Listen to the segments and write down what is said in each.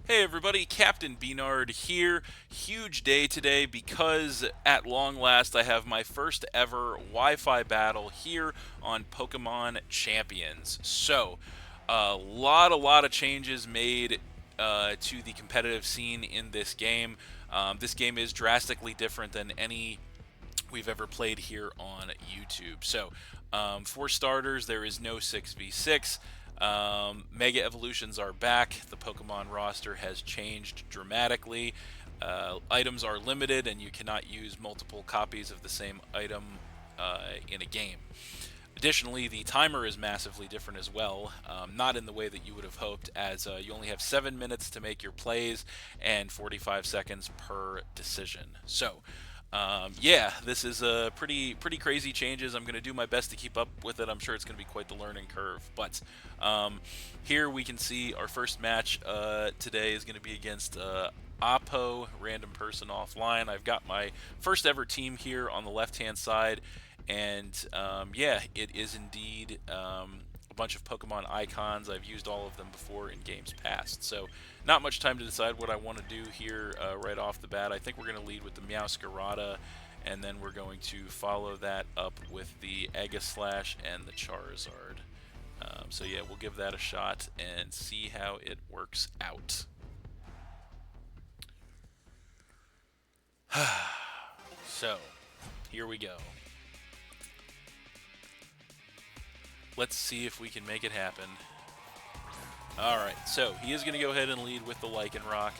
Hey everybody, Captain B-Nard here. Huge day today because at long last I have my first ever Wi-Fi battle here on Pokemon Champions. So, a lot of changes made to the competitive scene in this game. This game is drastically different than any we've ever played here on YouTube. So, for starters, there is no 6v6. Mega Evolutions are back. The Pokemon roster has changed dramatically. Items are limited, and you cannot use multiple copies of the same item in a game. Additionally, the timer is massively different as well, not in the way that you would have hoped, as you only have 7 minutes to make your plays and 45 seconds per decision. So, yeah, this is a pretty crazy changes. I'm going to do my best to keep up with it. I'm sure it's going to be quite the learning curve. But here we can see our first match today is going to be against Aipo, random person offline. I've got my first ever team here on the left-hand side. And yeah, it is indeed a bunch of Pokemon icons. I've used all of them before in games past. So not much time to decide what I want to do here right off the bat. I think we're going to lead with the Meowscarada, and then we're going to follow that up with the Aegislash and the Charizard. So yeah, we'll give that a shot and see how it works out. So, here we go. Let's see if we can make it happen. Alright, so he is going to go ahead and lead with the Lycanroc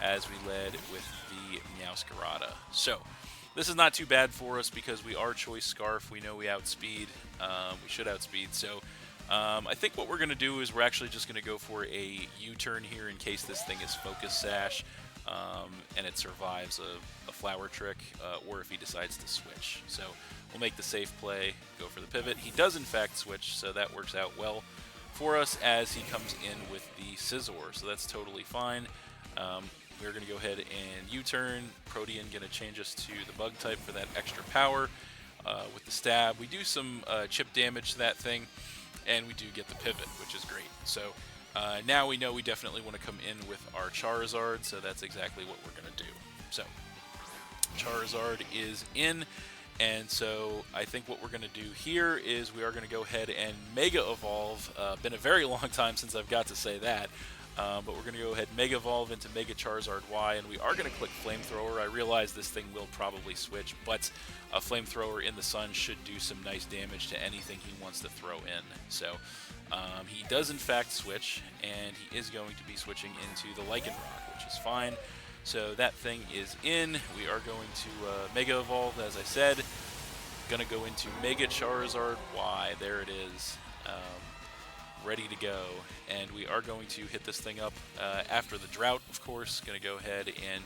as we led with the Meowscarada. So, this is not too bad for us because we are Choice Scarf. We know we outspeed. We should outspeed. So, I think what we're going to do is we're actually just going to go for a U-turn here in case this thing is Focus Sash and it survives a Flower Trick, or if he decides to switch. So, we'll make the safe play, go for the pivot. He does in fact switch, so that works out well for us as he comes in with the Scizor, so that's totally fine. We're going to go ahead and U-turn. Protean going to change us to the Bug type for that extra power. With the stab, we do some chip damage to that thing, and we do get the pivot, which is great. So now we know we definitely want to come in with our Charizard, so that's exactly what we're going to do. So Charizard is in. And so I think what we're going to do here is we are going to go ahead and Mega Evolve. Been a very long time since I've got to say that. But we're going to go ahead and Mega Evolve into Mega Charizard Y, and we are going to click Flamethrower. I realize this thing will probably switch, but a Flamethrower in the sun should do some nice damage to anything he wants to throw in. So he does in fact switch, and he is going to be switching into the Lycanroc, which is fine. So that thing is in. We are going to Mega Evolve, as I said. Gonna go into Mega Charizard Y. There it is. Ready to go. And we are going to hit this thing up after the drought, of course. Gonna go ahead and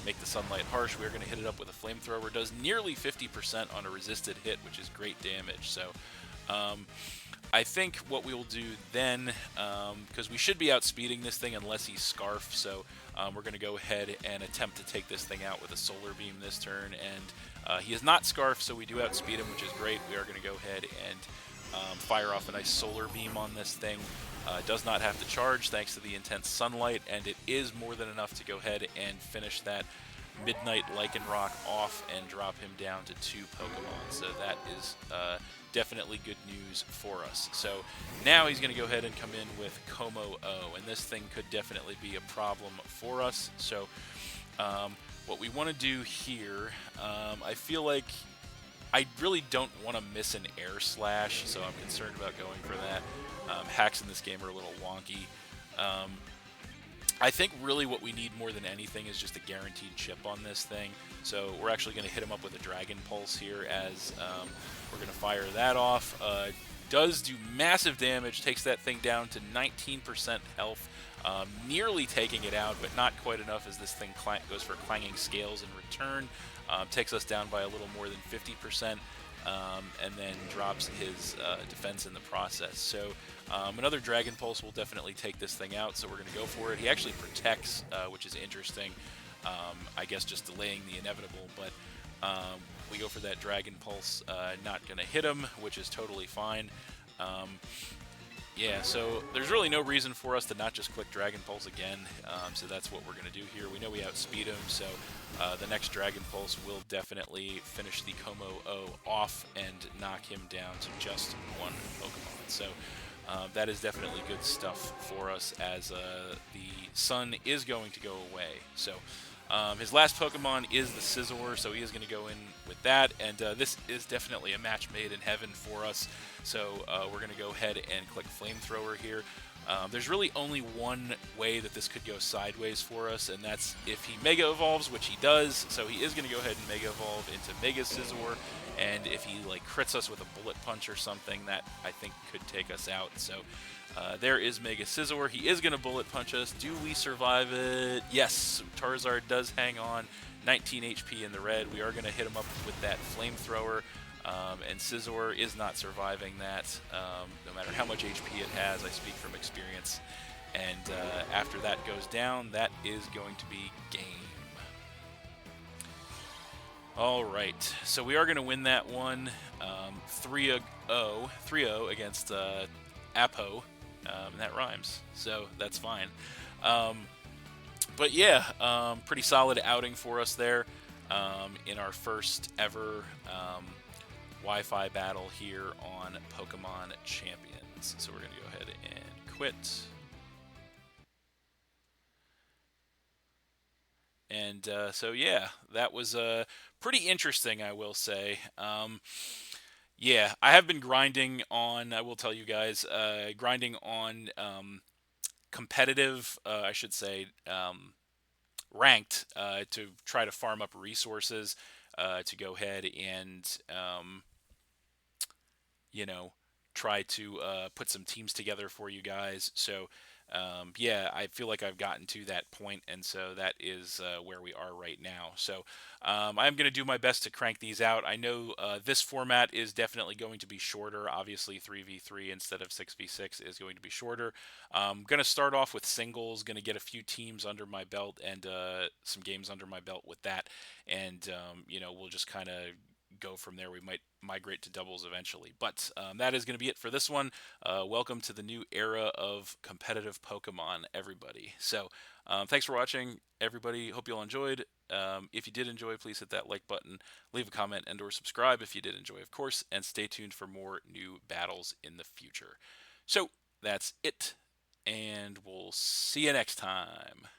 make the Sunlight Harsh. We're gonna hit it up with a Flamethrower. Does nearly 50% on a resisted hit, which is great damage. So I think what we will do then, because we should be outspeeding this thing unless he's Scarf, so we're going to go ahead and attempt to take this thing out with a Solar Beam this turn, and he is not Scarf, so we do outspeed him, which is great. We are going to go ahead and fire off a nice Solar Beam on this thing. Does not have to charge thanks to the intense sunlight, and it is more than enough to go ahead and finish that Midnight Lycanroc off and drop him down to 2 Pokemon. So that is definitely good news for us. So now he's going to go ahead and come in with Como O, and this thing could definitely be a problem for us. So what we want to do here, I feel like I really don't want to miss an Air Slash, so I'm concerned about going for that. Hacks in this game are a little wonky. I think really what we need more than anything is just a guaranteed chip on this thing. So we're actually going to hit him up with a Dragon Pulse here as we're going to fire that off. Does do massive damage, takes that thing down to 19% health, nearly taking it out, but not quite enough as this thing goes for Clanging Scales in return. Takes us down by a little more than 50%. And then drops his defense in the process. So another Dragon Pulse will definitely take this thing out, so we're going to go for it. He actually protects, which is interesting. I guess just delaying the inevitable, but we go for that Dragon Pulse. Not going to hit him, which is totally fine. Yeah, so there's really no reason for us to not just click Dragon Pulse again, so that's what we're going to do here. We know we outspeed him, so the next Dragon Pulse will definitely finish the Como O off and knock him down to just one Pokemon. So that is definitely good stuff for us as the sun is going to go away. So his last Pokemon is the Scizor, so he is going to go in with that, and this is definitely a match made in heaven for us. So we're going to go ahead and click Flamethrower here. There's really only one way that this could go sideways for us, and that's if he Mega Evolves, which he does. So he is going to go ahead and Mega Evolve into Mega Scizor, and if he like crits us with a Bullet Punch or something, that I think could take us out. So there is Mega Scizor. He is going to Bullet Punch us. Do we survive it? Yes, Charizard does hang on. 19 HP in the red. We are going to hit him up with that Flamethrower. And Scizor is not surviving that, no matter how much HP it has. I speak from experience. And after that goes down, that is going to be game. All right, so we are going to win that one 3-0 against Aipo, and that rhymes, so that's fine. But yeah, pretty solid outing for us there in our first ever Wi-Fi battle here on Pokemon Champions. So we're going to go ahead and quit. And so yeah, that was pretty interesting, I will say. Yeah, I have been grinding on, I will tell you guys, grinding on competitive, I should say, ranked to try to farm up resources to go ahead and you know, try to put some teams together for you guys. So, yeah, I feel like I've gotten to that point, and so that is where we are right now. So, I'm going to do my best to crank these out. I know this format is definitely going to be shorter. Obviously, 3v3 instead of 6v6 is going to be shorter. I'm going to start off with singles, going to get a few teams under my belt and some games under my belt with that, and, you know, we'll just kind of go from there. We might migrate to doubles eventually. But that is going to be it for this one. Welcome to the new era of competitive Pokemon, everybody. So thanks for watching, everybody. Hope you all enjoyed. If you did enjoy, please hit that like button, leave a comment, and or subscribe if you did enjoy, of course, and stay tuned for more new battles in the future. So that's it, and we'll see you next time.